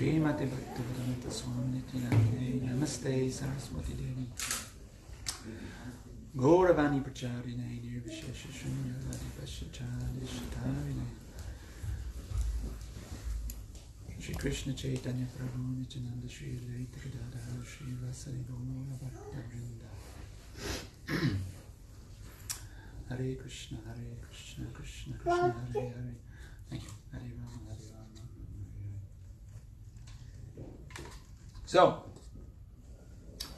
Srimati Bhaktivedanta Swami Nityanande Namaste Saraswati Devi Gauravani Pracharine Nirvishesha Shunyavadi Vashachari Shatarine Shri Krishna Chaitanya Prabhu Nityananda Shri Advaita Gadadhara Shri Vasari Gaura Bhakta Vrinda Hare Krishna Krishna Krishna Hare Hare. Thank you. Hare Rama Hare Rama. So,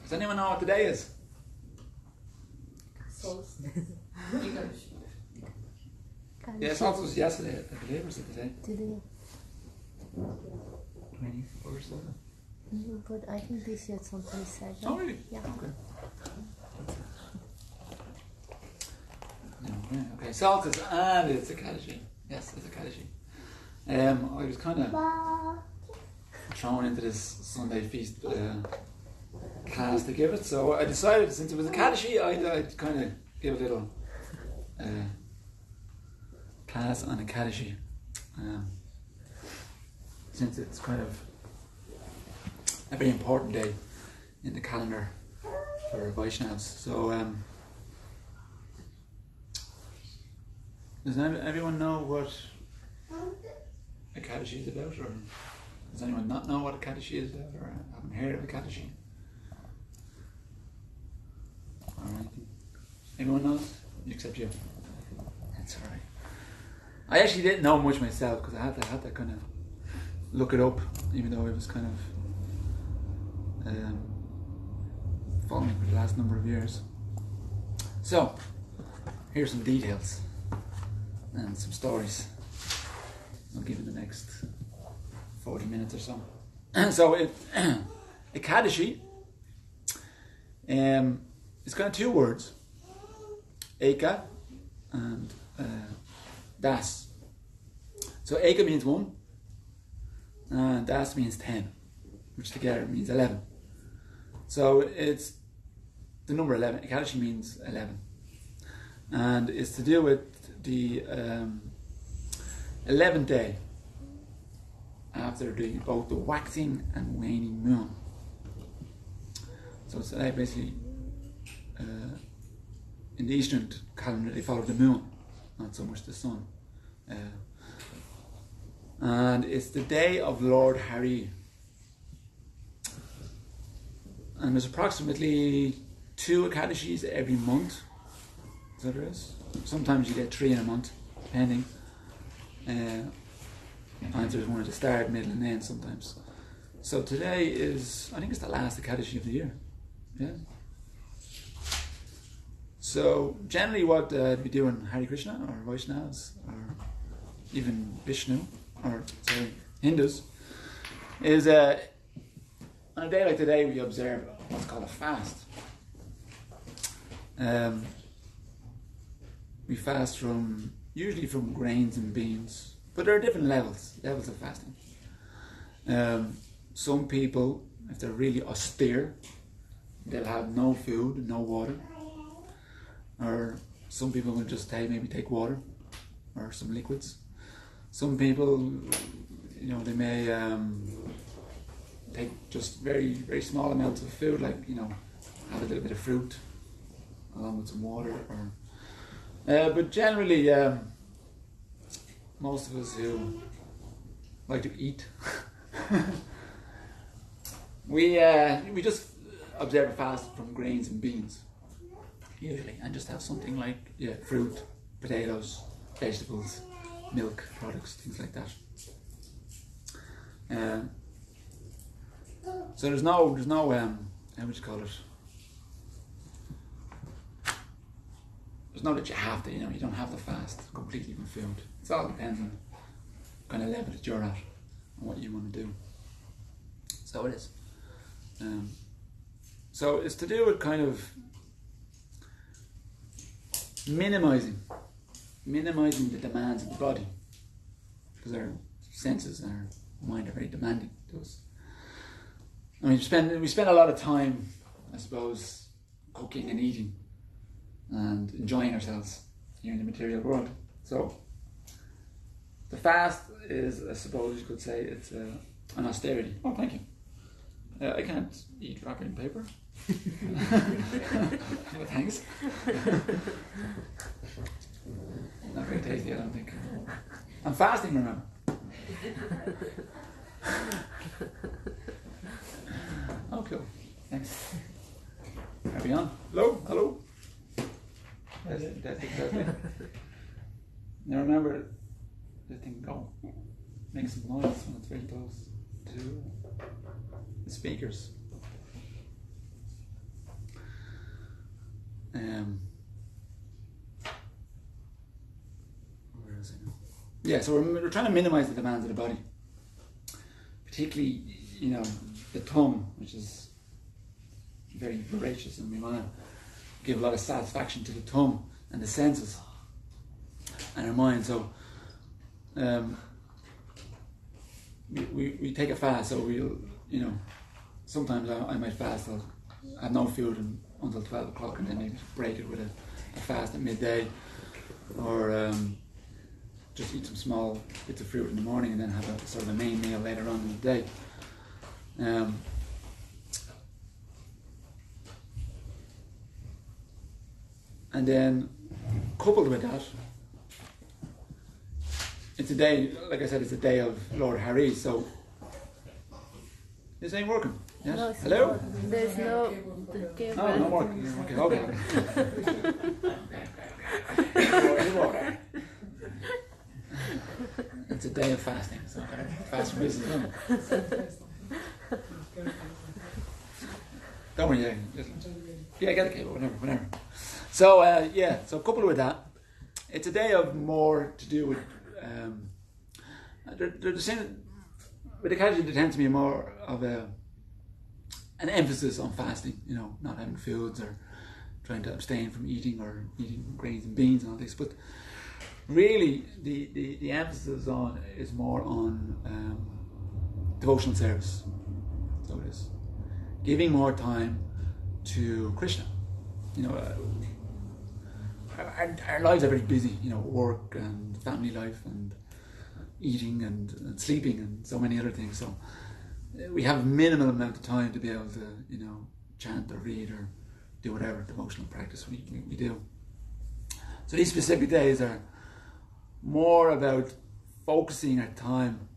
does anyone know what today is? Yeah, Solstice was yesterday, I believe, or was it today? Today. 24th. No, but I think this year it's on 27. Oh, really? Yeah. Okay. Okay, Solstice and it's Ekadashi. Yes, it's Ekadashi. I was kind of thrown into this Sunday feast class to give it, so I decided since it was Ekadashi, I'd kind of give a little class on Ekadashi, since it's kind of a very important day in the calendar for Vaishnavas. So does everyone know what Ekadashi is about, or does anyone not know what Ekadashi is about, or haven't heard of Ekadashi? Alright. Anyone knows? Except you. That's alright. I actually didn't know much myself because I had to kind of look it up, even though I was kind of following for the last number of years. So, here's some details and some stories. I'll give you the next 40 minutes or so. So, Ekadashi, it's kind of two words, Eka and Das. So Eka means 1 and Das means 10, which together means 11. So it's the number 11. Ekadashi means 11, and it's to do with the 11th day after both the waxing and waning moon. So it's like basically in the Eastern calendar they follow the moon, not so much the sun. And it's the day of Lord Hari. And there's approximately 2 Ekadashis every month. So there is. Sometimes you get 3 in a month, depending. And there's one at the start, middle and end sometimes. So today is, I think it's the last Ekadashi of the year. Yeah. So generally what we do in Hare Krishna or Vaishnavas or even Vishnu or Hindus is on a day like today we observe what's called a fast. We fast usually from grains and beans, but there are different levels of fasting. Some people, if they're really austere, they'll have no food, no water. Or some people will just maybe take water or some liquids. Some people, they may take just very, very small amounts of food, like, have a little bit of fruit along with some water. But generally, most of us who like to eat, we just observe a fast from grains and beans. Usually, and just have something like fruit, potatoes, vegetables, milk products, things like that. So there's no how would you call it? There's no that you have to, you don't have to fast completely from food. It all depends on what kind of level that you're at and what you want to do. So it is. So it's to do with kind of minimizing the demands of the body, because our senses and our mind are very demanding to us. I mean, we spend a lot of time, I suppose, cooking and eating and enjoying ourselves here in the material world. So the fast is, I suppose you could say, it's and austerity. Oh, thank you. I can't eat wrapping paper. Well, thanks. Not very tasty, I don't think. I'm fasting, remember. Oh, cool. Thanks. Are we on? Hello? Testing. Now remember, the thing go. Make some noise when it's very close to the speakers. Where is it now? Yeah, so we're trying to minimize the demands of the body, particularly, the tongue, which is very voracious, and we want to give a lot of satisfaction to the tongue and the senses and our mind. So we take a fast. So we'll, sometimes I might fast. I'll have no food until 12 o'clock, and then maybe break it with a fast at midday, or just eat some small bits of fruit in the morning, and then have a sort of a main meal later on in the day. And then, coupled with that, it's a day, like I said, it's a day of Lord Harry, so this ain't working. Yes? No, it's Hello? not. There's no camera. Oh, no more. Okay. It's a day of fasting, so fast from business. Don't worry, get the cable, whenever. So, so coupled with that, it's a day of more to do with, with Ekadashi, there tends to be more of an emphasis on fasting, not having foods or trying to abstain from eating or eating grains and beans and all this. But really, the emphasis is more on devotional service. So it is giving more time to Krishna. Our lives are very busy, work and family life and eating and sleeping and so many other things. So we have a minimal amount of time to be able to, chant or read or do whatever devotional practice we do. So these specific days are more about focusing our time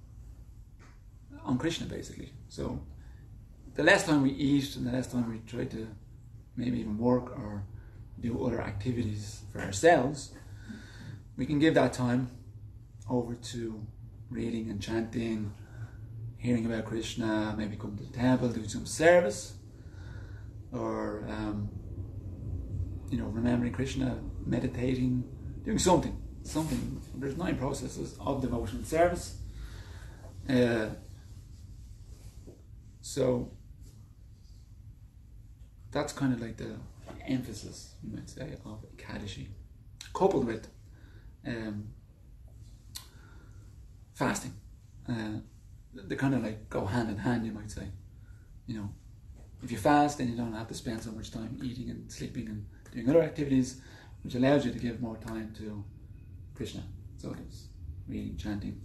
on Krishna, basically. So the less time we eat and the less time we try to maybe even work or do other activities for ourselves, we can give that time over to reading and chanting, hearing about Krishna, maybe come to the temple, do some service, or remembering Krishna, meditating, doing something. There's 9 processes of devotional service. So that's kind of like the emphasis, you might say, of Ekadashi, coupled with fasting. They kind of like go hand in hand, you might say. If you fast, then you don't have to spend so much time eating and sleeping and doing other activities, which allows you to give more time to Krishna. So there's reading, chanting,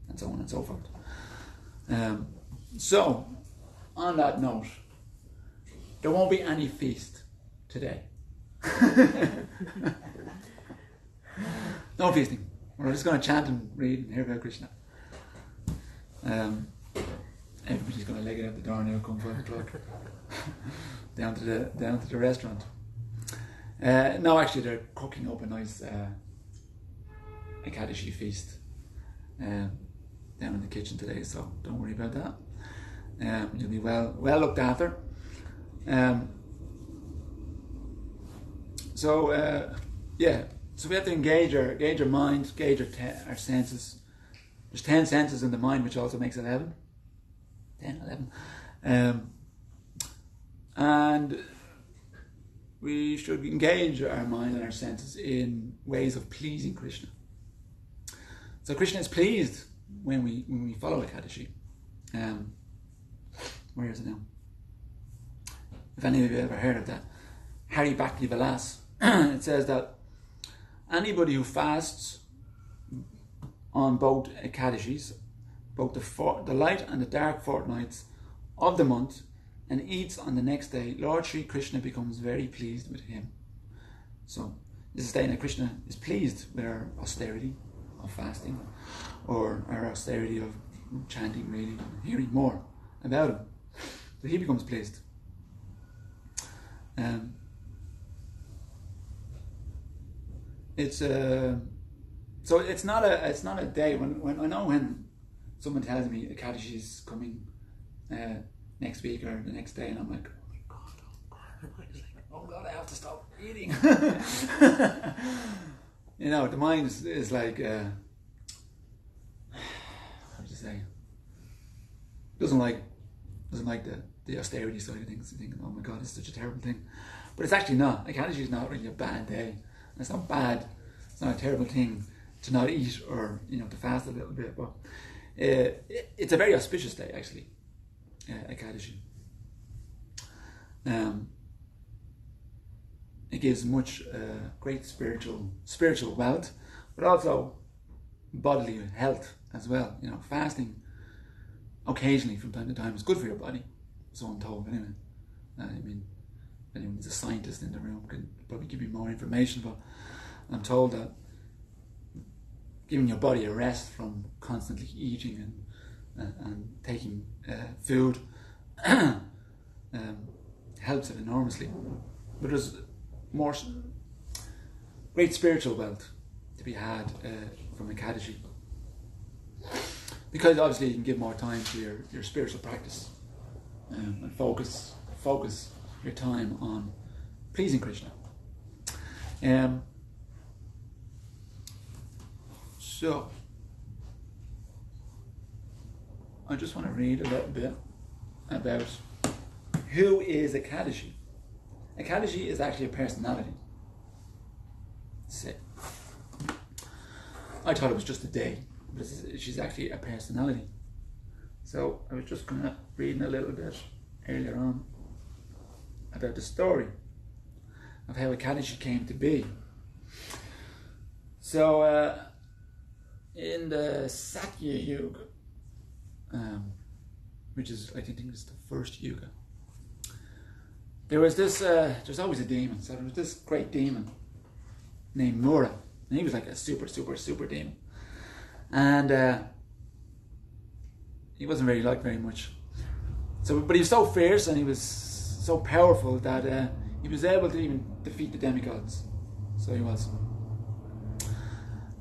and so on and so forth. So, on that note, there won't be any feast today. No feasting. We're just going to chant and read and hear about Krishna. Everybody's going to leg it out the door now come 5 o'clock. down to the restaurant. No, actually they're cooking up a nice Ekadashi feast down in the kitchen today, so don't worry about that. You'll be well looked after. So we have to engage our mind, gauge our senses. There's 10 senses in the mind, which also makes 11. 10, 11. And we should engage our mind and our senses in ways of pleasing Krishna. So Krishna is pleased when we follow Ekadashi. Where is it now? If any of you have ever heard of that, Hari Bhakti Vilas, it says that anybody who fasts on both Ekadashis, both the light and the dark fortnights of the month, and eats on the next day, Lord Sri Krishna becomes very pleased with him. So this is saying that Krishna is pleased with our austerity of fasting, or our austerity of chanting, reading, and hearing more about him. So he becomes pleased. So it's not a day when I know when someone tells me Ekadashi is coming next week or the next day, and I'm like, oh God, I have to stop eating. You know, the mind is like, how would you say? Doesn't like the austerity side of things. Thinking, oh my God, it's such a terrible thing, but it's actually not. Ekadashi is not really a bad day. It's not bad. It's not a terrible thing to not eat or to fast a little bit. But it's a very auspicious day, actually. Ekadashi. It gives much great spiritual wealth, but also bodily health as well. Fasting occasionally from time to time is good for your body. So I'm told, anyway. I mean, if anyone's a scientist in the room can probably give you more information, but I'm told that giving your body a rest from constantly eating and taking food helps it enormously. But there's more great spiritual wealth to be had from Ekadashi, because obviously you can give more time to your spiritual practice and focus your time on pleasing Krishna. So I just want to read a little bit about who is Ekadashi. Ekadashi is actually a personality. I thought it was just a day, but she's actually a personality. So I was just going to read a little bit earlier on about the story of how Ekadashi came to be. So in the Satya Yuga, which is, I think is the first Yuga, there was this, there's always a demon. So there was this great demon named Mura, and he was like a super demon. And he wasn't really liked very much. So, but he was so fierce and he was so powerful that he was able to even defeat the demigods. So he was.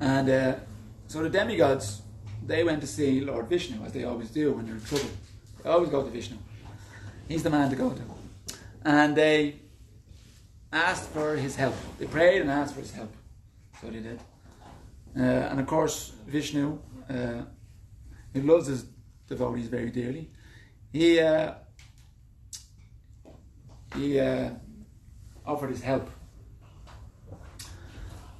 And so the demigods, they went to see Lord Vishnu, as they always do when they're in trouble. They always go to Vishnu. He's the man to go to. And they asked for his help. They prayed and asked for his help. So they did. And of course, Vishnu, who loves his devotees very dearly, he offered his help.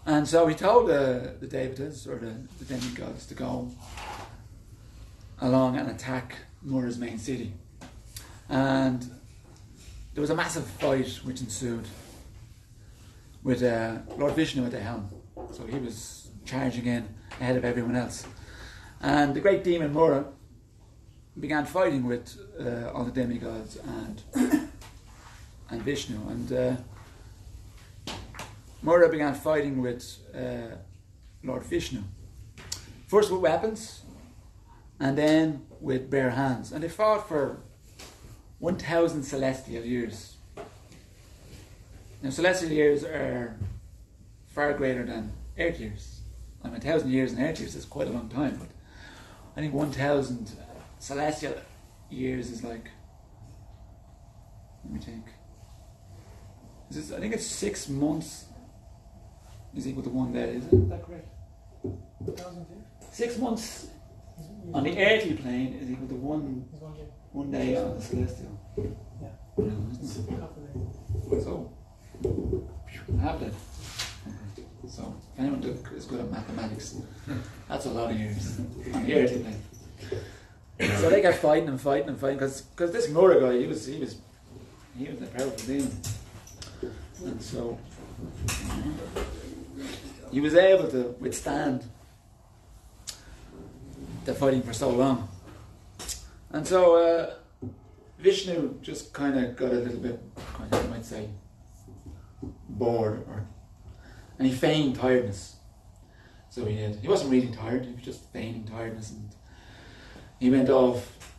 And so he told the Devatas, or the demigods, to go along and attack Mura's main city. And there was a massive fight which ensued with Lord Vishnu at the helm. So he was charging in ahead of everyone else. And the great demon Mura began fighting with all the demigods and Vishnu. And Mura began fighting with Lord Vishnu. First with weapons, and then with bare hands. And they fought for 1,000 celestial years. Now, celestial years are far greater than Earth years. I mean, 1,000 years in Earth years is quite a long time, but I think 1,000 celestial years is like, let me think. I think it's 6 months is equal to 1 day, is that correct? 6 months on the earthly plane is equal to one day on the celestial. Yeah. So, I have that. So, if anyone is good at mathematics, that's a lot of years on the earthly plane. So they kept fighting because this Mura guy, he was a powerful demon, and so he was able to withstand after fighting for so long. And so Vishnu just kind of got a little bit, kind of, you might say, bored, and he feigned tiredness. So he did. He wasn't really tired, he was just feigning tiredness, and he went off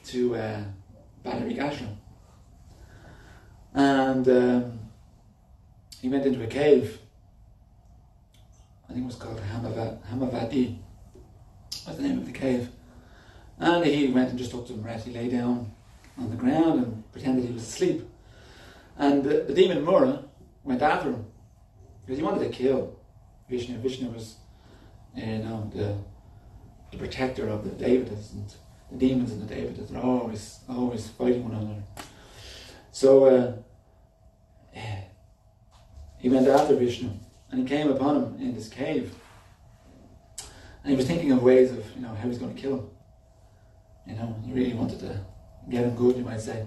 to Balarik Ashram. And he went into a cave. I think it was called Hamavati. That's the name of the cave. And he went and just took some rest. He lay down on the ground and pretended he was asleep. And the demon Mura went after him because he wanted to kill Vishnu. Vishnu was, the protector of the Devatas, and the demons and the Devatas are always fighting one another. So he went after Vishnu, and he came upon him in this cave. And he was thinking of ways of, how he's going to kill him. He really wanted to get him good, you might say.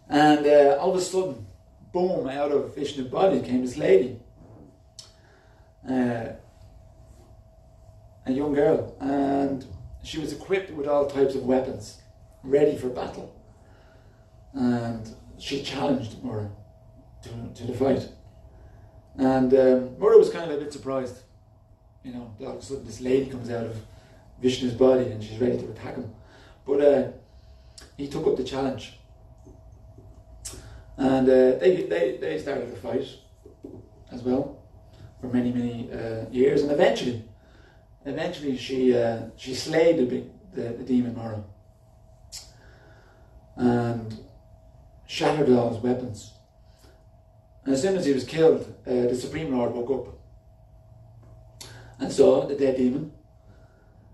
And all of a sudden, boom, out of Vishnu's body came this lady. A young girl. And she was equipped with all types of weapons, ready for battle. And she challenged Mura to the fight. And Mura was kind of a bit surprised. All of a sudden this lady comes out of Vishnu's body and she's ready to attack him. But he took up the challenge. And they started a fight as well for many, many years. And eventually she slayed the demon Mura and shattered all his weapons. And as soon as he was killed, the Supreme Lord woke up and saw the dead demon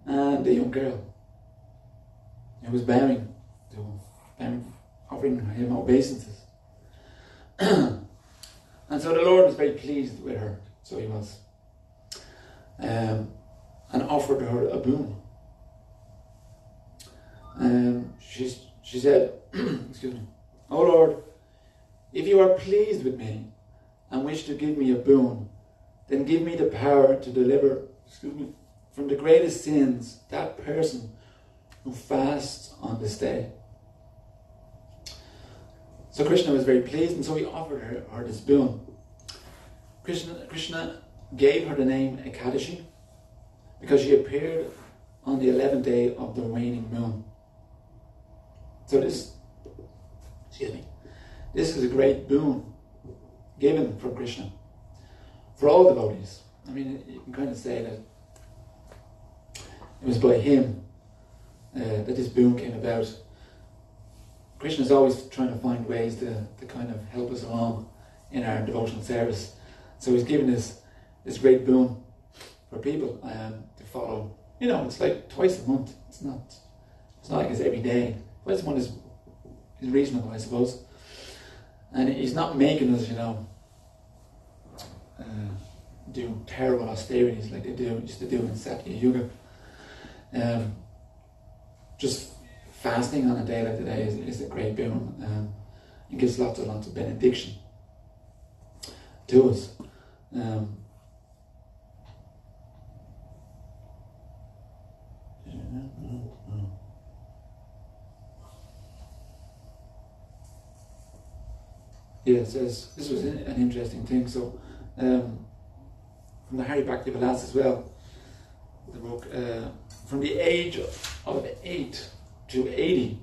and the young girl who was bowing to him, offering him obeisances. And so the Lord was very pleased with her, so he was, and offered her a boon. She said, excuse me, "O Lord, if you are pleased with me and wish to give me a boon, then give me the power to deliver, from the greatest sins that person who fasts on this day." So Krishna was very pleased, and so he offered her this boon. Krishna gave her the name Ekadashi because she appeared on the 11th day of the waning moon. So this is a great boon given from Krishna for all devotees. I mean, you can kind of say that it was by him that this boon came about. Krishna is always trying to find ways to kind of help us along in our devotional service. So he's given this great boon for people to follow. It's like twice a month. It's not like it's every day. Twice a month is reasonable, I suppose. And he's not making us, do terrible austerities like they used to do in Satya Yuga. Just fasting on a day like today is a great boon. It gives lots of benediction to us. It says this was an interesting thing. So, from the Hari Bhakti Vilas as well, the book, from the age of 8 to 80,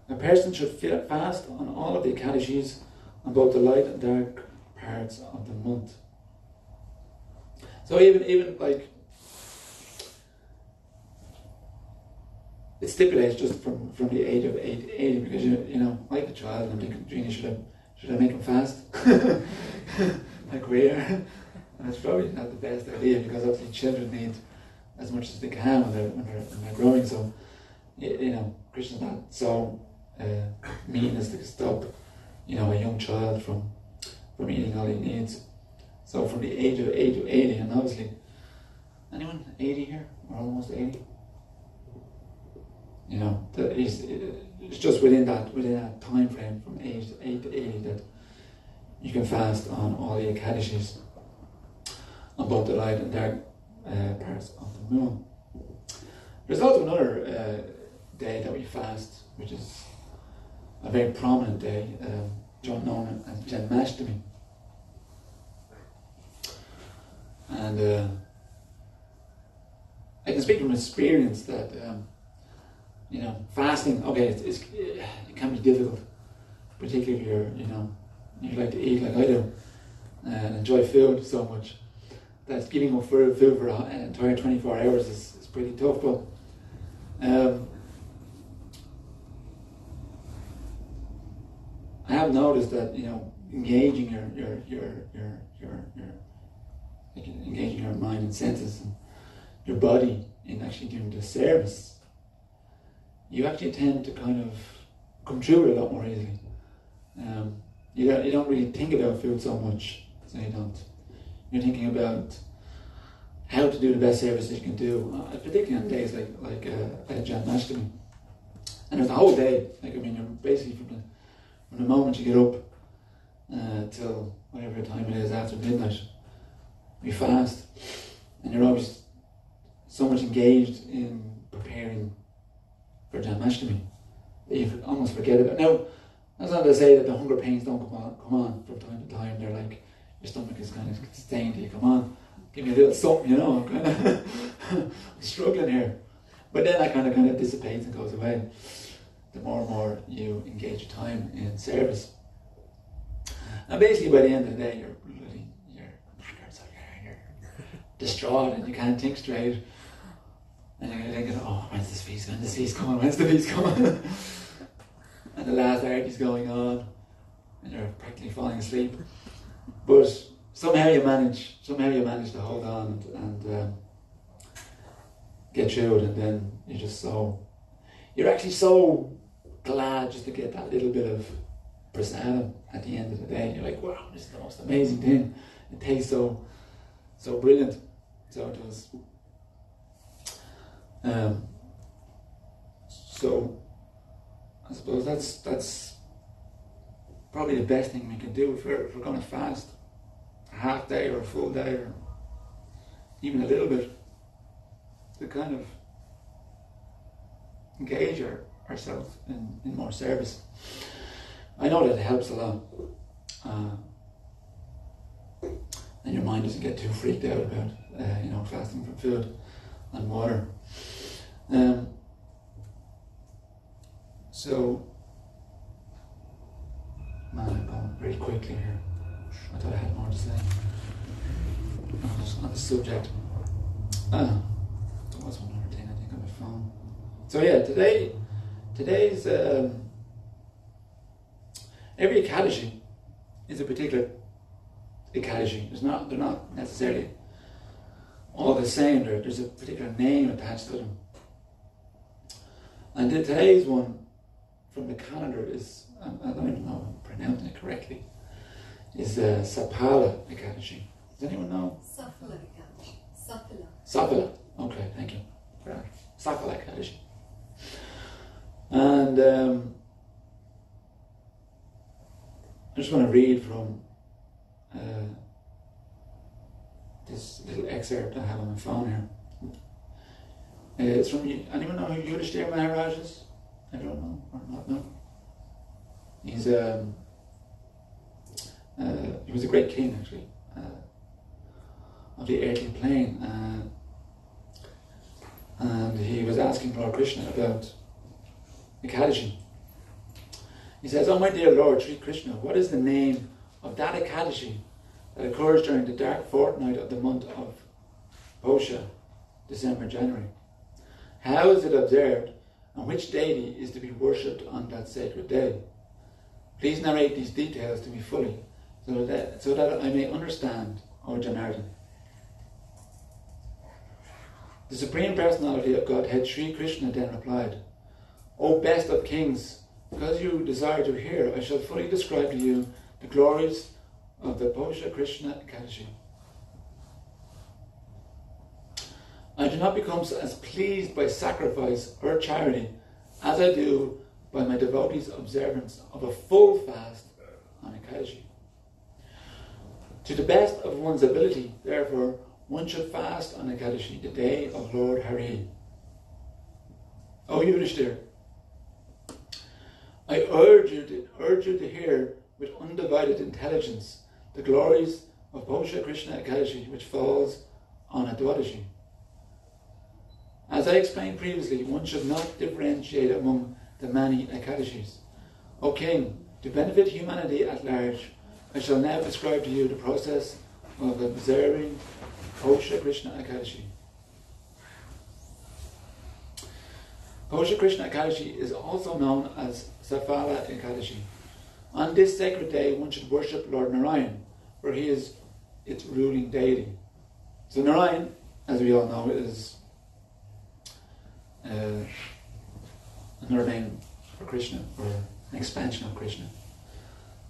a person should fast on all of the Ekadashis on both the light and dark parts of the month. So even like it stipulates just from the age of 8 to 80, because like a child, I'm thinking, Gina, should I make him fast? Like where? And it's probably not the best idea, because obviously children need as much as they can when they're growing. So Krishna's not so mean as to stop a young child from eating all he needs. So from the age of 8 to 80, and obviously anyone 80 here or almost 80, it's just within that time frame from age 8 to 80 that you can fast on all the Ekadashis on both the light and dark parts of the moon. There's also another day that we fast, which is a very prominent day, known as Janmashtami. And I can speak from experience that fasting. Okay, it can be difficult, particularly if you like to eat like I do and enjoy food so much. That giving up food for an entire 24 hours is pretty tough. But I have noticed that engaging engaging your mind and senses and your body in actually doing the service, you actually tend to kind of come through it a lot more easily. You don't really think about food so much, so you don't. You're thinking about how to do the best service that you can do, particularly on days like Janmashtami. And there's the whole day. You're basically from the moment you get up till whatever time it is after midnight, you fast, and you're always so much engaged in preparing for Janmashtami that you almost forget about it. Now, that's not to say that the hunger pains don't come on from time to time. They're like, your stomach is kind of saying to you, come on, give me a little something, I'm kind of struggling here. But then that kind of dissipates and goes away the more and more you engage your time in service. And basically by the end of the day, you're distraught and you can't think straight. And you're thinking, oh, when's this feast coming? And the last artie's going on and you're practically falling asleep. But somehow you manage to hold on and get through it, and then you're actually so glad just to get that little bit of prasadam at the end of the day. You're like, wow, this is the most amazing thing. It tastes so brilliant. So it does. So I suppose that's probably the best thing we can do if we're going to fast a half day or a full day or even a little bit, to kind of engage ourselves in more service. I know that it helps a lot, and your mind doesn't get too freaked out about fasting from food and water. So, man, I'm going very quickly here. I thought I had more to say. Just on the subject. There was one other thing I think on my phone. So yeah, today's every Ekadashi is a particular Ekadashi. They're not necessarily all the same. There's a particular name attached to them. And today's one from the calendar is, I don't even know if I'm pronouncing it correctly, is Sapala Ekadashi. Does anyone know? Sapala Ekadashi. Sapala. Okay, thank you. Sapala Ekadashi. And I just want to read from this little excerpt I have on my phone here. It's from, anyone know who Yudhishthira Maharaj is? I don't know, or not know. He was a great king, actually, of the earthly plane, and he was asking Lord Krishna about Ekadashi. He says, "Oh my dear Lord Sri Krishna, what is the name of that Ekadashi that occurs during the dark fortnight of the month of Posha, December, January? How is it observed, and which deity is to be worshipped on that sacred day? Please narrate these details to me fully, so that I may understand, O Janardhan." The Supreme Personality of Godhead, Sri Krishna, then replied, "O best of kings, because you desire to hear, I shall fully describe to you the glories of the Posha Krishna Ekadashi. I do not become as pleased by sacrifice or charity as I do by my devotees' observance of a full fast on Ekadashi. To the best of one's ability, therefore, one should fast on Ekadashi, the day of Lord Hari. O Yudhishthira, I urge you to hear with undivided intelligence the glories of Posha Krishna Ekadashi, which falls on a Dwadashi. As I explained previously, one should not differentiate among the many Ekadashis. O King, to benefit humanity at large, I shall now describe to you the process of observing Posha Krishna Ekadashi. Posha Krishna Ekadashi is also known as Safala Ekadashi. On this sacred day, one should worship Lord Narayan, for he is its ruling deity. So Narayan, as we all know, is another name for Krishna, or an expansion of Krishna.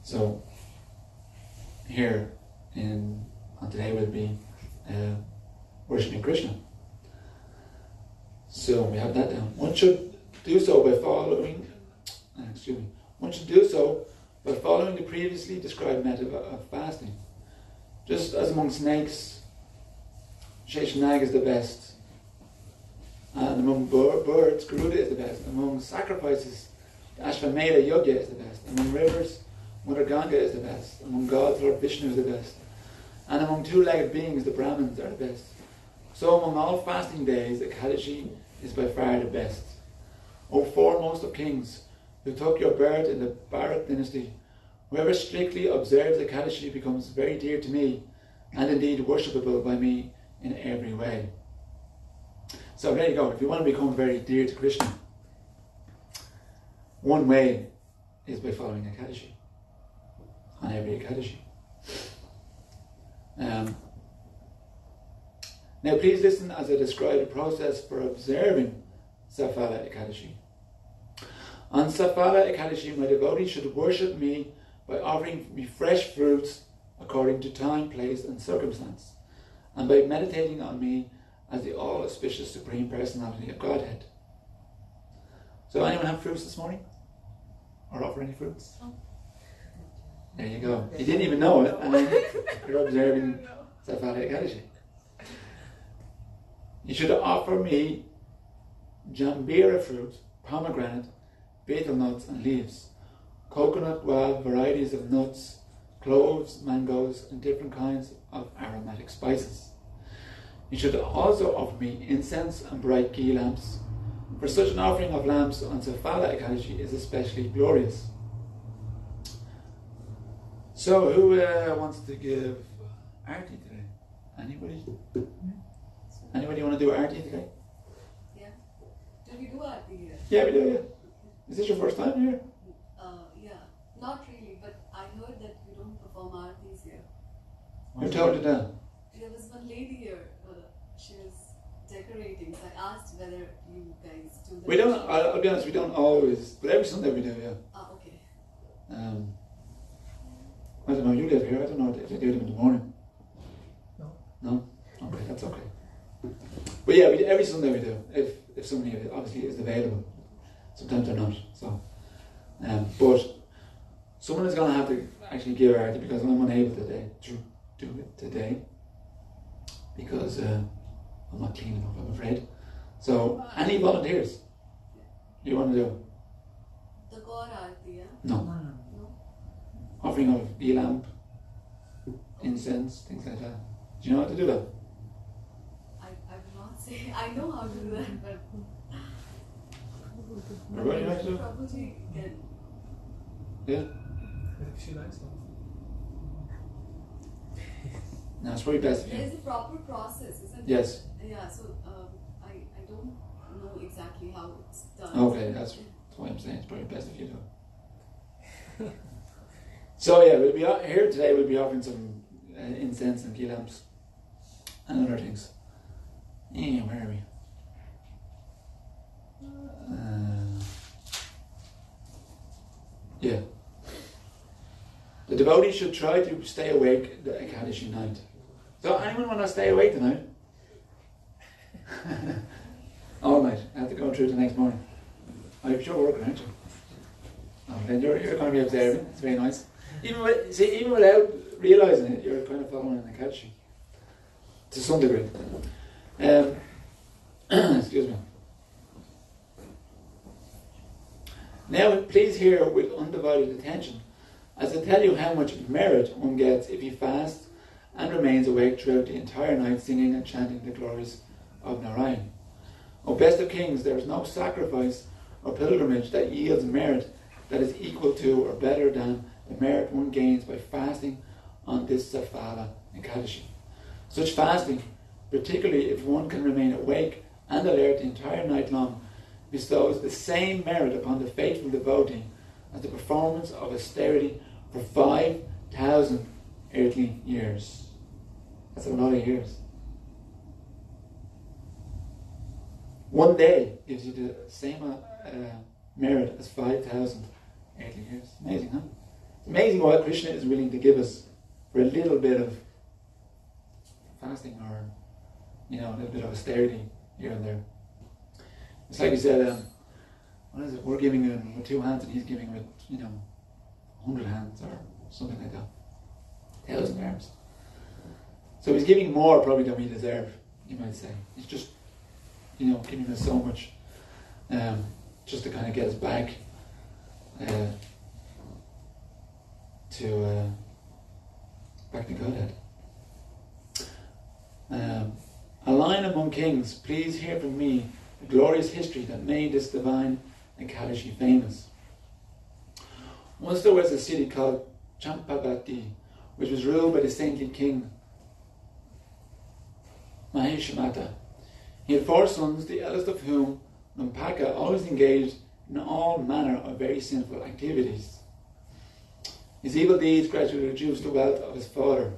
So here on today we'll be worshipping Krishna. So we have that down. One should do so by following. One should do so by following the previously described method of fasting. Just as among snakes, Sheshanag is the best, and among birds, Garuda is the best. Among sacrifices, the Ashvamedha Yogya is the best. Among rivers, Mother Ganga is the best. Among gods, Lord Vishnu is the best. And among two-legged beings, the Brahmins are the best. So among all fasting days, Ekadashi is by far the best. O foremost of kings, who took your birth in the Bharat dynasty, whoever strictly observes Ekadashi becomes very dear to me, and indeed worshipable by me in every way. So there you go. If you want to become very dear to Krishna, one way is by following Ekadashi on every Ekadashi. Now please listen as I describe the process for observing Safala Ekadashi. On Safala Ekadashi, my devotee should worship me by offering me fresh fruits according to time, place and circumstance, and by meditating on me as the all-auspicious Supreme Personality of Godhead. So anyone have fruits this morning? Or offer any fruits? Oh. There you go. You didn't even know it, and you're observing Safala Ekadashi. You should offer me jambira fruit, pomegranate, betel nuts and leaves, coconut, guava, varieties of nuts, cloves, mangoes, and different kinds of aromatic spices. You should also offer me incense and bright ghee lamps, for such an offering of lamps on Safala Ekadashi is especially glorious. So, who wants to give Arti today? Anybody? Anybody want to do Arti today? Yeah. Do we do Arti here? Yeah, we do, yeah. Is this your first time here? Yeah. Not really, but I heard that we don't perform Artis here. Who told you that? There was one lady here, she was decorating, so I asked whether you guys do that. We don't, I'll be honest, we don't always, but every Sunday we do, yeah. Ah, okay. I don't know, you live here, I don't know if they do them in the morning. No. No? Okay, that's okay. But yeah, every Sunday we do, if somebody obviously is available. Sometimes they're not, so. But someone is going to have to actually give Arti because I'm unable to do it today because I'm not clean enough, I'm afraid. So, any volunteers you want to do? The Gaur Arti, yeah? No. No? Offering of ghee lamp, incense, things like that. Do you know how to do that? I will not say, I know how to do that, but... Everybody know how to do it? Prabhuji can. Yeah? If she likes them. No, it's probably best if There you... is a proper process, isn't it? Yes. Yeah, so I don't know exactly how it's done. Okay, that's why I'm saying it's probably best if you do. So yeah, we'll be here today. We'll be offering some incense and ghee lamps and other things. Yeah, where are we? Yeah. The devotee should try to stay awake the Ekadashi night. So anyone want to stay awake tonight? All night. I have to go through the next morning. I'm sure working, aren't you? Oh, then you're going to be observing. It's very nice. Even without realising it, you're kind of following an Ekadashi. To some degree. Excuse me. Now please hear with undivided attention as I tell you how much merit one gets if he fasts and remains awake throughout the entire night singing and chanting the glories of Narayan. O best of kings, there is no sacrifice or pilgrimage that yields merit that is equal to or better than the merit one gains by fasting on this Safala Ekadashi. Such fasting, particularly if one can remain awake and alert the entire night long, bestows the same merit upon the faithful devotee as the performance of austerity for 5,000 earthly years. That's a lot of years. One day gives you the same merit as 5,000 earthly years. Amazing, huh? It's amazing what Krishna is willing to give us for a little bit of fasting or, a little bit of austerity here and there. It's like he said, what is it? We're giving him with 2 hands and he's giving with, 100 hands or something like that. 1,000 arms. So he's giving more probably than we deserve, you might say. He's just, giving us so much just to kind of get us back to Godhead. A line among kings, please hear from me the glorious history that made this divine Ekadashi famous. Once there was a city called Champavati, which was ruled by the saintly king Mahishamata. He had 4 sons, the eldest of whom, Lumpaka, always engaged in all manner of very sinful activities. His evil deeds gradually reduced the wealth of his father.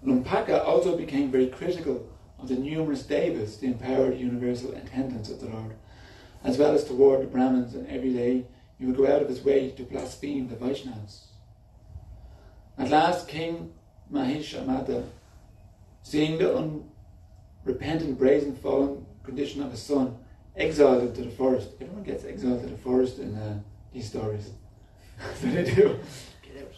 Lumpaka also became very critical of the numerous devas, the empowered universal attendants of the Lord, as well as toward the Brahmins, and every day he would go out of his way to blaspheme the Vaishnavas. At last, King Mahishamata, seeing the unrepentant, brazen, fallen condition of his son, exiled him to the forest. Everyone gets exiled to the forest in these stories. That's what they do. Get out.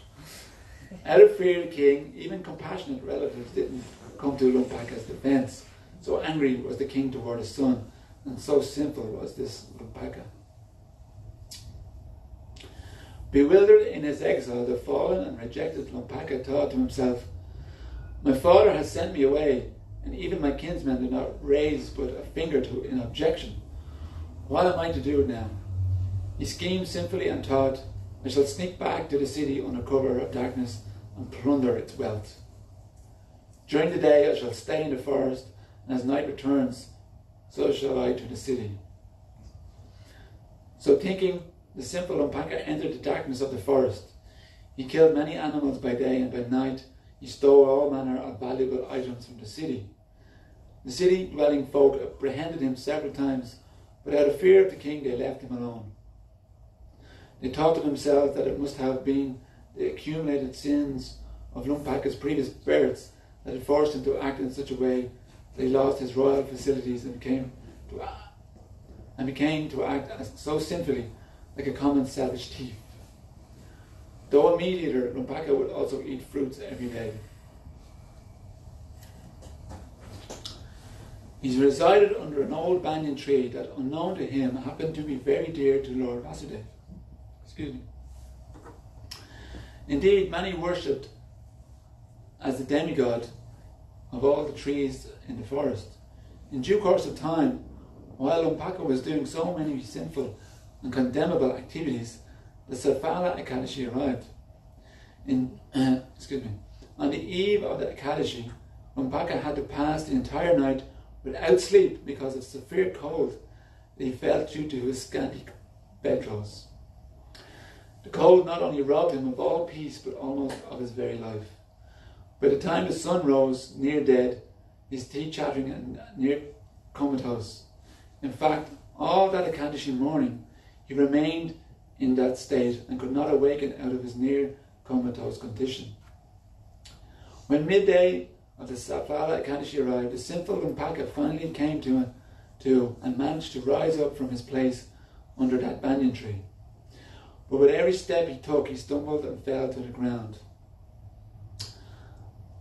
Out of fear of the king, even compassionate relatives didn't come to Lumpaka's defense. So angry was the king toward his son, and so sinful was this Lumpaka. Bewildered in his exile, the fallen and rejected Lumpaka thought to himself, my father has sent me away, and even my kinsmen do not raise but a finger in objection. What am I to do now? He schemed sinfully and thought, I shall sneak back to the city under cover of darkness and plunder its wealth. During the day I shall stay in the forest, and as night returns, so shall I to the city. So thinking, the simple Lumpaka entered the darkness of the forest. He killed many animals by day, and by night he stole all manner of valuable items from the city. The city-dwelling folk apprehended him several times, but out of fear of the king they left him alone. They thought to themselves that it must have been the accumulated sins of Lumpaka's previous births that had forced him to act in such a way that he lost his royal facilities and became to act so sinfully like a common savage thief. Though a meat eater, Lumpaka would also eat fruits every day. He's resided under an old banyan tree that, unknown to him, happened to be very dear to Lord Vasudeva. Excuse me. Indeed, many worshipped as the demigod of all the trees in the forest. In due course of time, while Lumpaka was doing so many sinful and condemnable activities, the Safala Ekadashi arrived. On the eve of the Ekadashi, Lumpaka had to pass the entire night without sleep because of severe cold that he felt due to his scanty bedclothes. The cold not only robbed him of all peace, but almost of his very life. By the time the sun rose, near dead, his teeth chattering and near comatose. In fact, all that Ekadashi morning, he remained in that state and could not awaken out of his near comatose condition. When midday of the Safala Ekadashi arrived, the sinful Lumpaka finally came to and managed to rise up from his place under that banyan tree. But with every step he took, he stumbled and fell to the ground.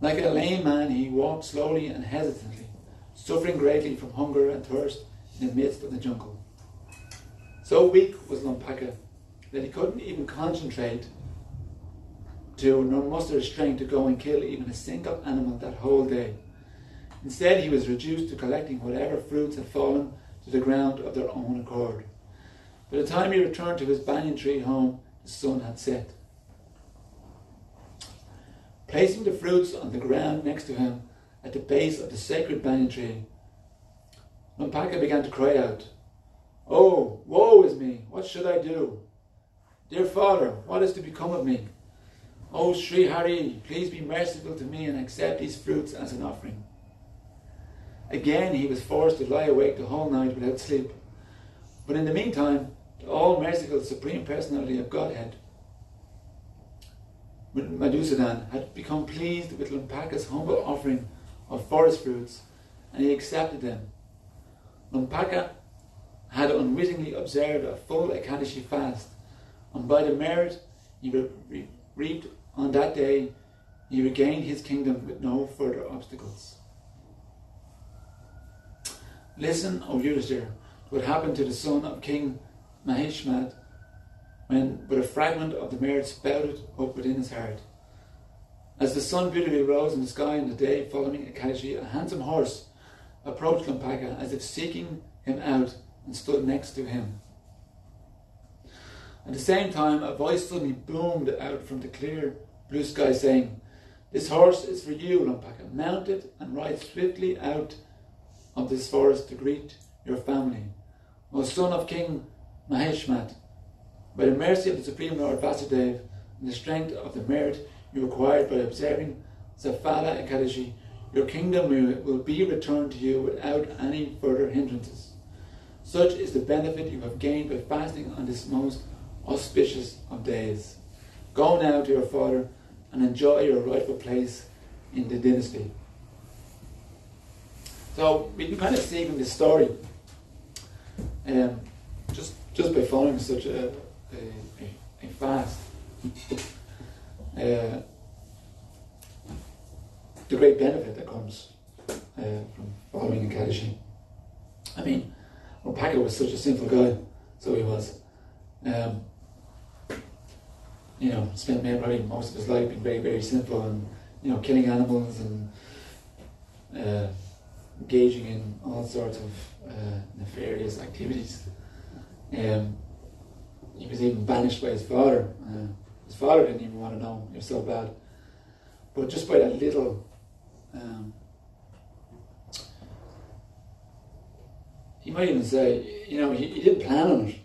Like a lame man, he walked slowly and hesitantly, suffering greatly from hunger and thirst in the midst of the jungle. So weak was Lampaka that he couldn't even concentrate nor muster strength to go and kill even a single animal that whole day. Instead, he was reduced to collecting whatever fruits had fallen to the ground of their own accord. By the time he returned to his banyan tree home, the sun had set. Placing the fruits on the ground next to him at the base of the sacred banyan tree, Lampaka began to cry out, "Oh, woe is me! What should I do? Dear Father, what is to become of me? Oh, Sri Hari, please be merciful to me and accept these fruits as an offering." Again, he was forced to lie awake the whole night without sleep. But in the meantime, the all-merciful Supreme Personality of Godhead, Madhusudan, had become pleased with Lampaka's humble offering of forest fruits, and he accepted them. Lampaka had unwittingly observed a full Ekadashi fast, and by the merit he reaped on that day, he regained his kingdom with no further obstacles. Listen, O Yudhishthira, to what happened to the son of King Mahishmat when but a fragment of the merit spouted up within his heart. As the sun beautifully rose in the sky on the day following Ekadashi, a handsome horse approached Lampaka as if seeking him out and stood next to him. At the same time, a voice suddenly boomed out from the clear blue sky saying, "This horse is for you, Lampaka. Mount it and ride swiftly out of this forest to greet your family. O son of King Mahishmat, by the mercy of the Supreme Lord Vasudeva and the strength of the merit you acquired by observing Zafala Ekadashi, your kingdom will be returned to you without any further hindrances. Such is the benefit you have gained by fasting on this most auspicious of days. Go now to your father and enjoy your rightful place in the dynasty." So we can kind of see from this story, just by following such a fast, the great benefit that comes from following Ekadashi. I mean, Lampaka was such a simple guy, so he was. Spent probably most of his life being very, very simple and, killing animals and engaging in all sorts of nefarious activities. He was even banished by his father. His father didn't even want to know him, he was so bad. But just by that little, he might even say, he didn't plan on it.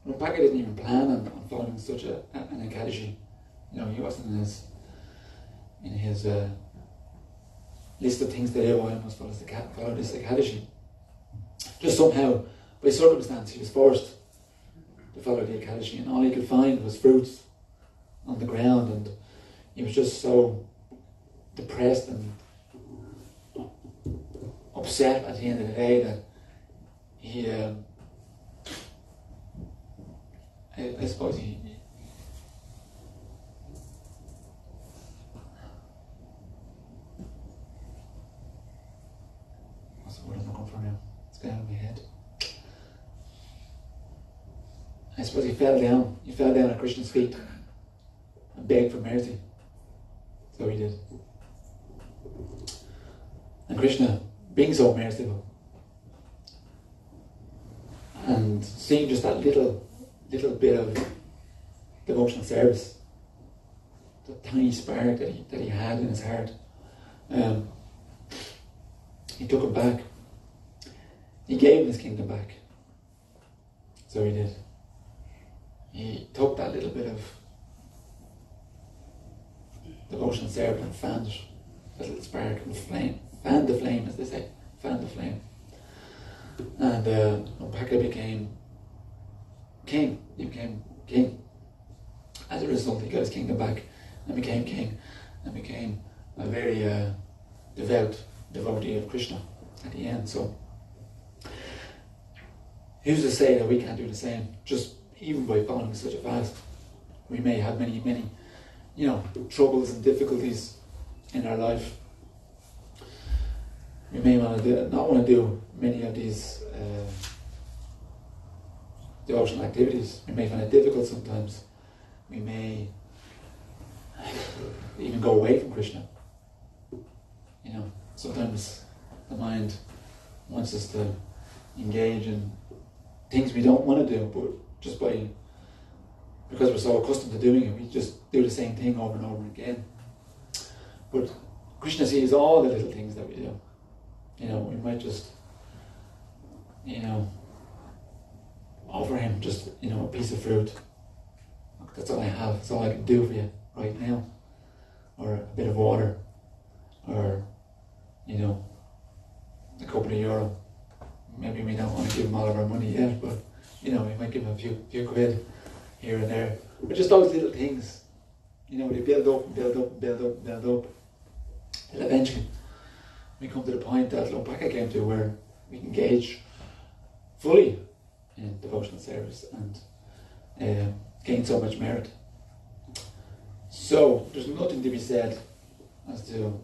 Lampaka didn't even plan on following such an Ekadashi. He wasn't in his list of things to do. I must follow this Ekadashi. Just somehow, by circumstance, he was forced to follow the Ekadashi, and all he could find was fruits on the ground, and he was just so depressed and upset at the end of the day that he, I suppose he what's the word I'm looking for now? It's going out of my head. I suppose he fell down at Krishna's feet and begged for mercy. So he did. And Krishna, being so merciful and seeing just that little bit of devotional service, the tiny spark that he had in his heart, he took him back. He gave him his kingdom back. So he did. He took that little bit of devotional service and fanned it, that little spark and flame, fanned the flame, as they say, fanned the flame. And Lampaka became king. He became king. As a result, he got his kingdom back and became king and became a very devout devotee of Krishna at the end. So, who's to say that we can't do the same? Just even by following such a fast, we may have many, troubles and difficulties in our life. We may not want to do many of these devotional activities. We may find it difficult sometimes. We may even go away from Krishna. You know, sometimes the mind wants us to engage in things we don't want to do, but just because we're so accustomed to doing it, we just do the same thing over and over again. But Krishna sees all the little things that we do. You know, we might just, you know, offer him just, you know, a piece of fruit. Look, that's all I have. That's all I can do for you right now. Or a bit of water. Or, you know, a couple of euro. Maybe we don't want to give him all of our money yet, but, you know, we might give him a few quid here and there. But just those little things, you know, they build up and build up and build up and build up. And eventually we come to the point that Lopaka came to, where we can engage fully in devotional service and gain so much merit. So there's nothing to be said as to, am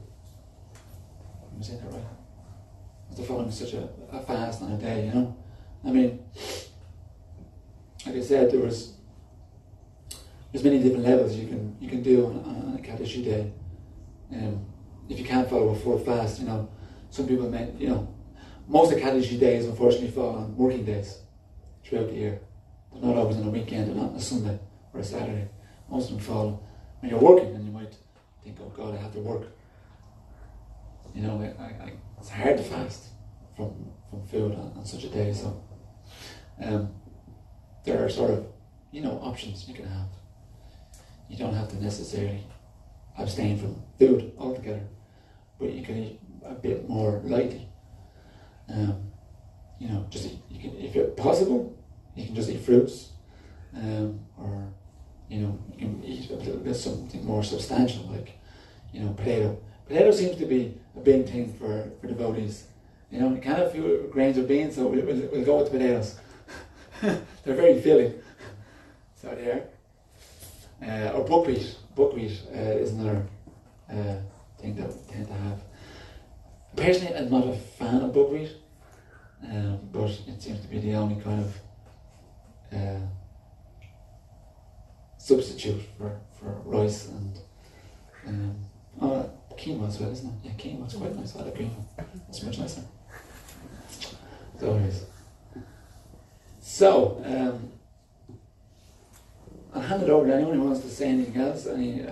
I saying that right? As to following such a fast on a day, you know? I mean, like I said, there's many different levels you can do on a Ekadashi day. If you can't follow a full fast, you know, some people may, you know, most Ekadashi days unfortunately fall on working days throughout the year. They're not always on a weekend, they're not on a Sunday or a Saturday. Most of them fall when you're working, and you might think, oh God, I have to work. You know, it's hard to fast from food on such a day, so there are sort of, you know, options you can have. You don't have to necessarily abstain from food altogether, but you can eat a bit more lightly. You know, just eat, you can, if it's possible, you can just eat fruits, or, you know, you can eat a little bit something more substantial, like, you know, potato. Potato seems to be a big thing for devotees. You know, you can't have few grains of beans, so we'll go with potatoes. They're very filling. So there. Or buckwheat. Buckwheat is another thing that we tend to have. Personally, I'm not a fan of buckwheat, but it seems to be the only kind of substitute for rice and quinoa as well, isn't it? Yeah, quinoa's quite nice. I like quinoa. It's much nicer. So it is. So, I'll hand it over to anyone who wants to say anything else, any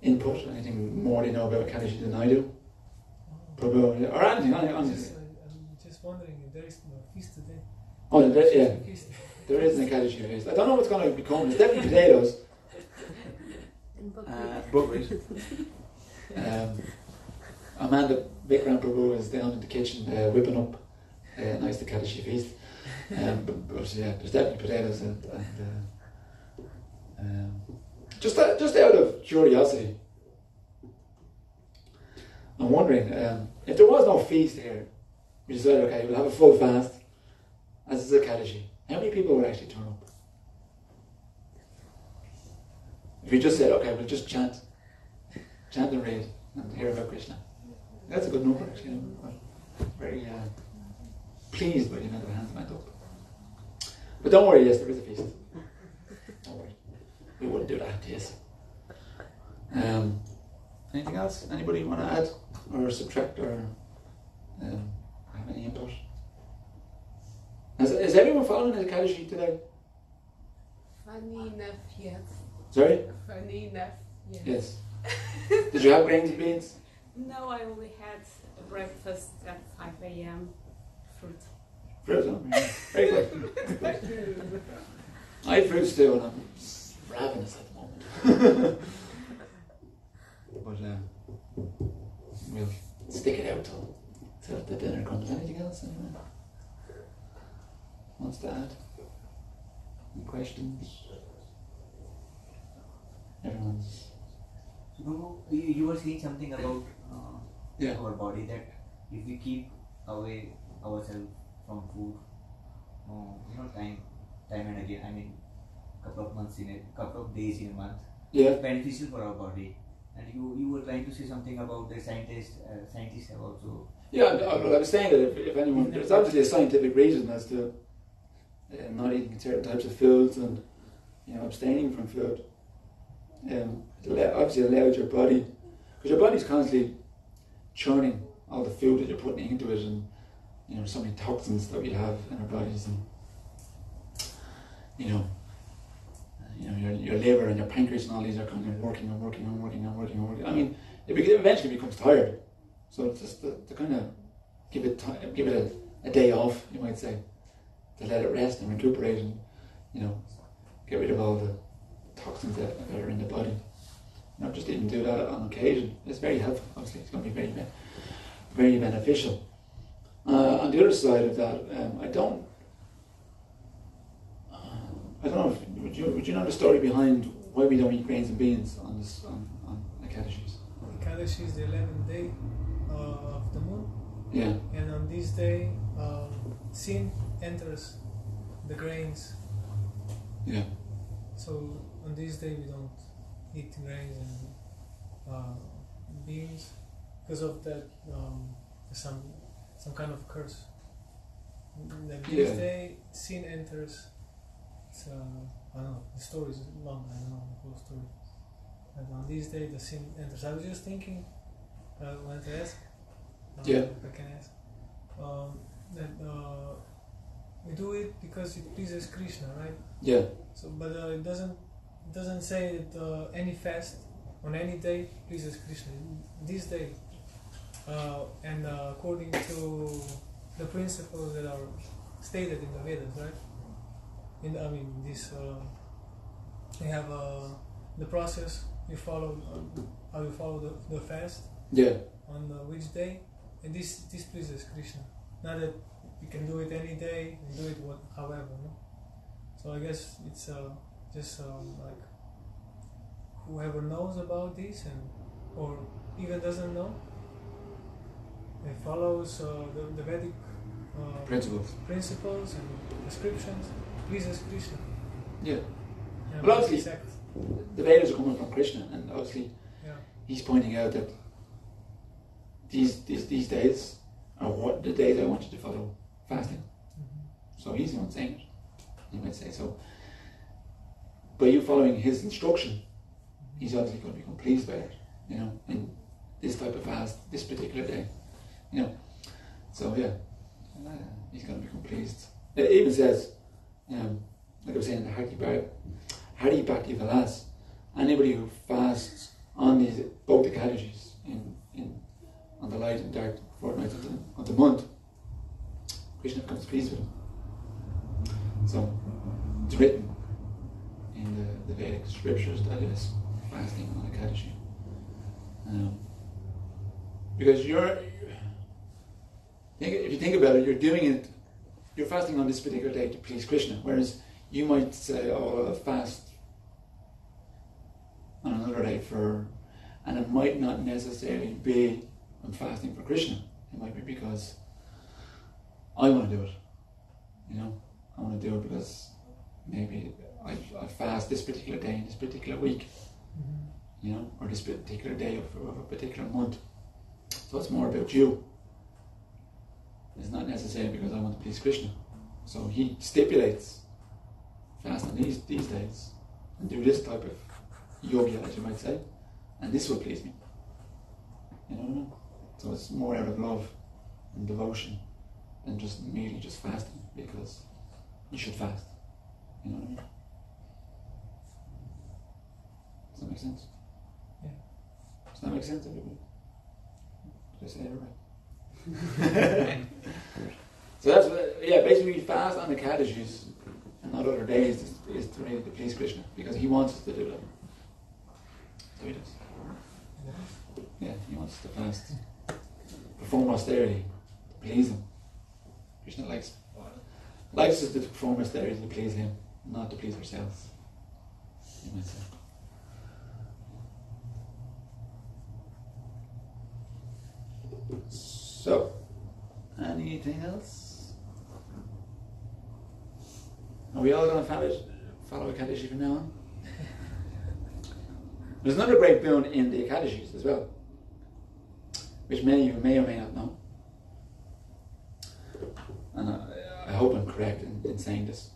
input, anything more they know about Ekadashi than I do. Prabhu, or anything, I'm just wondering if there is no feast today. Oh, yeah. There is an Ekadashi feast. I don't know what's going to become. There's definitely potatoes. Buckwheat. Amanda Vikram Prabhu is down in the kitchen whipping up a nice Ekadashi feast. But yeah, there's definitely potatoes and just out of curiosity, I'm wondering if there was no feast here, we decided, okay, we'll have a full fast as is Ekadashi. How many people would actually turn up? If we just said, okay, we'll just chant and read and hear about Krishna. That's a good number, actually. I'm very pleased by the amount of hands went up. But don't worry, yes, there is a feast. Don't worry. We wouldn't do that, yes. Anything else? Anybody want to add or subtract or have any input? Is everyone following the Ekadashi today? Funny enough, yes. Sorry? Funny enough, yes. Yes. Did you have grains and beans? No, I only had breakfast at 5 a.m. Fruit. Fruit, oh, very good. I had fruits too, and I'm ravenous at the moment. But we'll stick it out till the dinner comes. Anything else? Anyone wants to add? Any questions? Everyone's. Guru, you were saying something about Yeah. our body, that if we keep away ourselves from food, time and again, I mean, couple of months in a couple of days in a month, Yeah. it's beneficial for our body. And you were trying to say something about the scientists have also. Yeah, I was saying that if anyone, there's obviously a scientific reason as to not eating certain types of foods, and abstaining from food. Obviously allows your body, because your body's constantly churning all the food that you're putting into it, and so many toxins that we have in our bodies, and your liver and your pancreas and all these are kind of working. I mean, it eventually becomes tired, so it's just to kind of give it a day off, you might say, to let it rest and recuperate, and get rid of all the toxins that are in the body. Just even do that on occasion. It's very helpful. Obviously, it's going to be very, very beneficial. On the other side of that, I don't know. Would you know the story behind why we don't eat grains and beans on Ekadashis? Ekadashi is the 11th day of the moon. Yeah. And on this day, sin enters the grains. Yeah. So on this day we don't eat grains and beans because of that. Some kind of curse. This day sin enters. It's, I don't know. The story is long. I don't know the whole story. But on this day the sin enters. I was just thinking. I wanted to ask. If I can ask. That we do it because it pleases Krishna, right? Yeah. So, but it doesn't say that any fast on any day pleases Krishna. This day, and according to the principles that are stated in the Vedas, right? We have the process you follow. How you follow the fast? Yeah. On which day, and this pleases Krishna. Not that you can do it any day and do it however. No? So I guess it's just like whoever knows about this or even doesn't know, it follows the Vedic principles and descriptions, pleases Krishna. Yeah. And Well, obviously, the Vedas are coming from Krishna, and obviously, he's pointing out that these days are what the days I want you to follow fasting. Mm-hmm. So he's the one saying it. You might say so. By you following his instruction, he's obviously going to become pleased by it. In this type of fast, this particular day. So he's going to become pleased. It even says, like I was saying, the Hari Bhakti Vilas, anybody who fasts on both the Ekadashis on the light and dark fortnights of the month, Krishna becomes pleased with him. So it's written in the Vedic scriptures that is fasting on Ekadashi. Because if you think about it, you're fasting on this particular day to please Krishna, whereas you might say, I'll fast on another day and it might not necessarily be I'm fasting for Krishna. It might be because I want to do it. I want to do it because maybe I fast this particular day in this particular week, or this particular day of a particular month. So it's more about you. It's not necessarily because I want to please Krishna. So he stipulates fast on these days and do this type of yoga, as you might say, and this will please me. You know what I mean? So it's more out of love and devotion than just merely just fasting because you should fast. You know what I mean? Does that make sense? Yeah. Does that make sense, everybody? Did I say it right? So that's basically we fast on the Ekadashis and not other days is to really please Krishna because he wants us to do that. So he does. Yeah, he wants us to fast. Perform austerity to please him. Krishna likes us to perform austerity to please him, not to please ourselves. You might say. So, anything else? Are we all going to follow Ekadashi from now on? There's another great boon in the Ekadashis as well, which many of you may or may not know. And I hope I'm correct in saying this.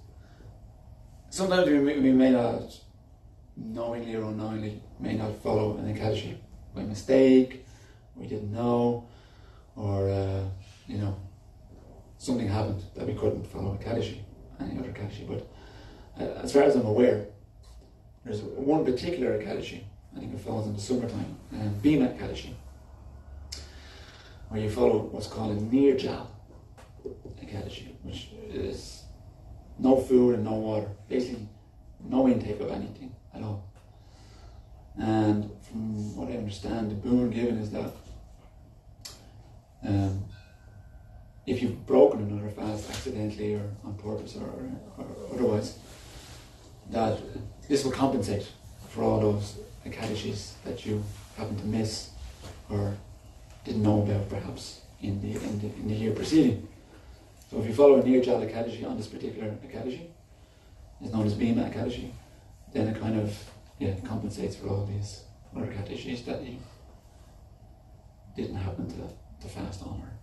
sometimes we may not, knowingly or unknowingly, may not follow an Ekadashi by mistake, we didn't know, or something happened that we couldn't follow Ekadashi, any other Ekadashi. But as far as I'm aware, there's one particular Ekadashi, I think it falls in the summertime, Bhima Ekadashi, where you follow what's called a Nirjal Ekadashi, which is no food and no water, basically no intake of anything at all. And from what I understand, the boon given is that if you've broken another fast accidentally or on purpose or otherwise, that this will compensate for all those Ekadashis that you happen to miss or didn't know about perhaps in the year preceding. So if you follow a Nirjal Ekadashi on this particular Ekadashi, it's known as Bhima Ekadashi, then it kind of compensates for all these other Ekadashis that you didn't happen to fast on or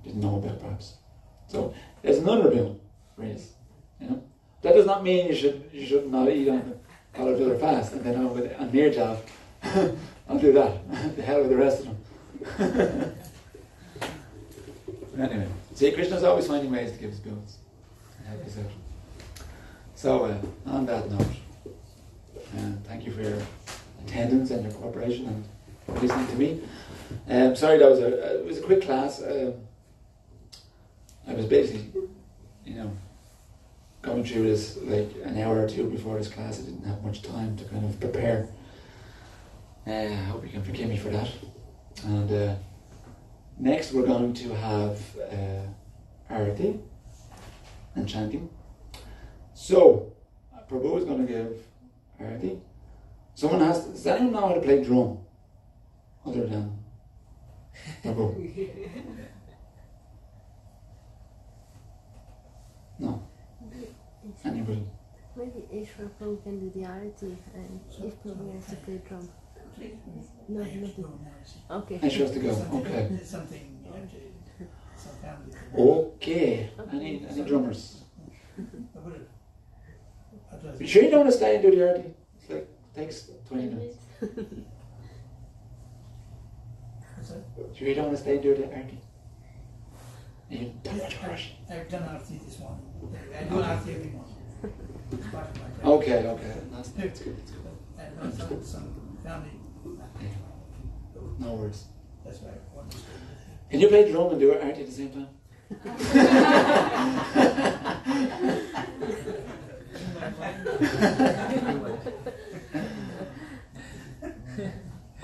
didn't know about perhaps. So there's another boon for this. That does not mean you should not eat on the other fast and then on Nirjal I'll do that. The hell with the rest of them. But anyway, see, Krishna's always finding ways to give us boons and help us out. So on that note, thank you for your attendance and your cooperation and for listening to me. Sorry, that was it was a quick class. I was basically, going through this like an hour or two before this class. I didn't have much time to kind of prepare. I hope you can forgive me for that. And next we're going to have Arati and chanting. So, Prabhu is going to give Arati. Does anyone know how to play drum? Other than Prabhu? No. Anybody? Maybe Ishwar Prabhu can do the arati and if Prabhu has to play drum. No, okay. She has to go. Okay. Something some family. Okay. Any drummers? You sure you don't want to stay and do the arati? It's like takes 20 minutes. Sure you don't want to stay and do the arati? You don't want to rush. I've done arati this morning. I do arati every morning. It's part of my practice. Okay. That's good. That's good. I've done some family. Yeah. No worries. That's why I want to stay. Can you play drum and do arati at the same time?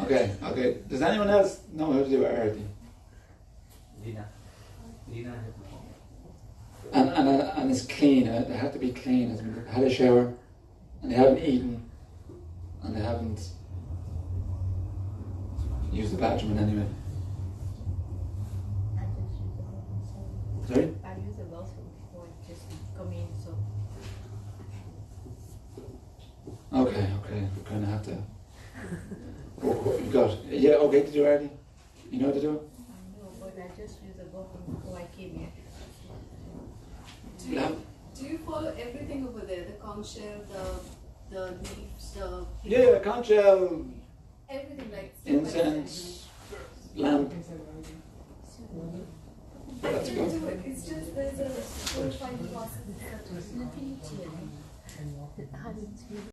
Okay. Does anyone else know how to do arati? Lina. And it's clean. They have to be clean. As in, they had a shower, and they haven't eaten, and they haven't used the bathroom in any way. Sorry? I use the bathroom before just come in, so. Okay. We're going to have to. What you got? Yeah, okay to do already? You know how to do it? I know, but I just use the bathroom before I came here. Do you follow everything over there? The conch shell, the leaves, the Yeah, conch shell, everything like incense, lamp. I That's can good. do it. It's just there's a 4 or 5 process. How did you